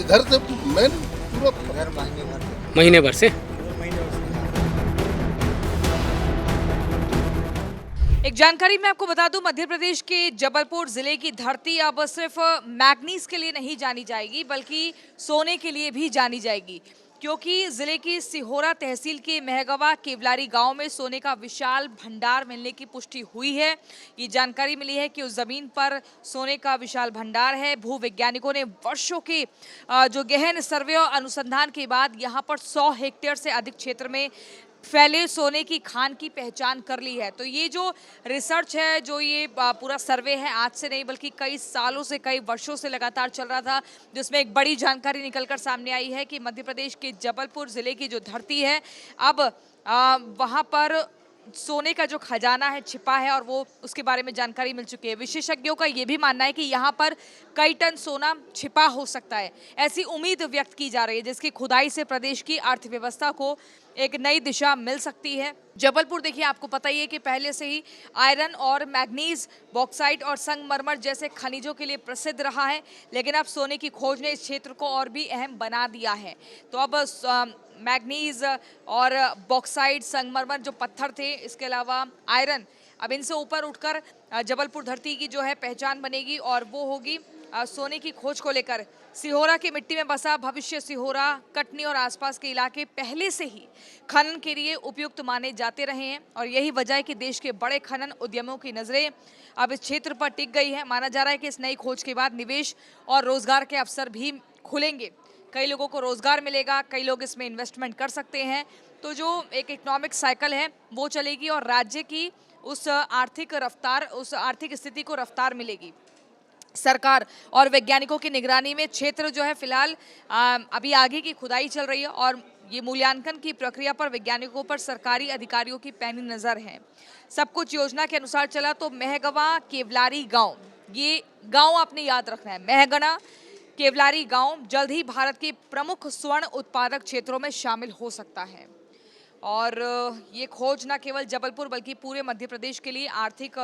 इधर से मेन पूरा महीने भर से। एक जानकारी मैं आपको बता दूं, मध्य प्रदेश के जबलपुर जिले की धरती अब सिर्फ मैग्नीज के लिए नहीं जानी जाएगी बल्कि सोने के लिए भी जानी जाएगी, क्योंकि जिले की सिहोरा तहसील के महगवा केवलारी गांव में सोने का विशाल भंडार मिलने की पुष्टि हुई है। ये जानकारी मिली है कि उस जमीन पर सोने का विशाल भंडार है। भूवैज्ञानिकों ने वर्षों के जो गहन सर्वे और अनुसंधान के बाद यहां पर 100 हेक्टेयर से अधिक क्षेत्र में फैले सोने की खान की पहचान कर ली है। तो ये जो रिसर्च है, जो ये पूरा सर्वे है, आज से नहीं बल्कि कई सालों से, कई वर्षों से लगातार चल रहा था, जिसमें एक बड़ी जानकारी निकलकर सामने आई है कि मध्य प्रदेश के जबलपुर जिले की जो धरती है, अब वहाँ पर सोने का जो खजाना है छिपा है और वो उसके बारे में जानकारी मिल चुकी है। विशेषज्ञों का ये भी मानना है कि यहाँ पर कई टन सोना छिपा हो सकता है, ऐसी उम्मीद व्यक्त की जा रही है, जिसकी खुदाई से प्रदेश की अर्थव्यवस्था को एक नई दिशा मिल सकती है। जबलपुर देखिए, आपको पता ही है कि पहले से ही आयरन और मैग्नीज, बॉक्साइट और संगमरमर जैसे खनिजों के लिए प्रसिद्ध रहा है, लेकिन अब सोने की खोज ने इस क्षेत्र को और भी अहम बना दिया है। तो अब मैग्नीज और बॉक्साइट, संगमरमर जो पत्थर थे, इसके अलावा आयरन, अब इनसे ऊपर उठकर जबलपुर धरती की जो है पहचान बनेगी और वो होगी सोने की खोज को लेकर। सिहोरा की मिट्टी में बसा भविष्य सिहोरा, कटनी और आसपास के इलाके पहले से ही खनन के लिए उपयुक्त माने जाते रहे हैं और यही वजह है कि देश के बड़े खनन उद्यमों की नजरें अब इस क्षेत्र पर टिक गई है। माना जा रहा है कि इस नई खोज के बाद निवेश और रोजगार के अवसर भी खुलेंगे, कई लोगों को रोजगार मिलेगा, कई लोग इसमें इन्वेस्टमेंट कर सकते हैं। तो जो एक इकोनॉमिक साइकिल है वो चलेगी और राज्य की उस आर्थिक स्थिति को रफ्तार मिलेगी। सरकार और वैज्ञानिकों की निगरानी में क्षेत्र जो है फिलहाल अभी आगे की खुदाई चल रही है और ये मूल्यांकन की प्रक्रिया पर वैज्ञानिकों पर सरकारी अधिकारियों की पैनी नजर है। सब कुछ योजना के अनुसार चला तो महगवा केवलारी गांव, ये गांव आपने याद रखना है, महगना केवलारी गांव जल्द ही भारत के प्रमुख स्वर्ण उत्पादक क्षेत्रों में शामिल हो सकता है। और ये खोज न केवल जबलपुर बल्कि पूरे मध्य प्रदेश के लिए आर्थिक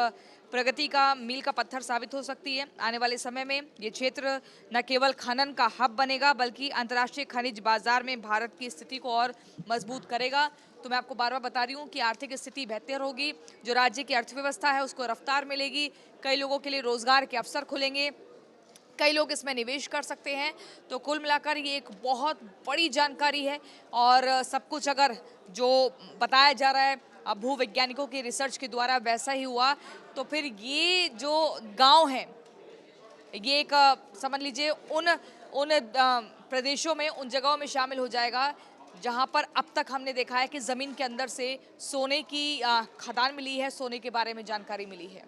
प्रगति का मील का पत्थर साबित हो सकती है। आने वाले समय में ये क्षेत्र न केवल खनन का हब बनेगा बल्कि अंतर्राष्ट्रीय खनिज बाजार में भारत की स्थिति को और मजबूत करेगा। तो मैं आपको बार बार बता रही हूँ कि आर्थिक स्थिति बेहतर होगी, जो राज्य की अर्थव्यवस्था है उसको रफ्तार मिलेगी, कई लोगों के लिए रोजगार के अवसर खुलेंगे, कई लोग इसमें निवेश कर सकते हैं। तो कुल मिलाकर ये एक बहुत बड़ी जानकारी है और सब कुछ अगर जो बताया जा रहा है भूवैज्ञानिकों की रिसर्च के द्वारा वैसा ही हुआ तो फिर ये जो गांव है ये एक समझ लीजिए उन प्रदेशों में, उन जगहों में शामिल हो जाएगा जहां पर अब तक हमने देखा है कि ज़मीन के अंदर से सोने की खदान मिली है, सोने के बारे में जानकारी मिली है।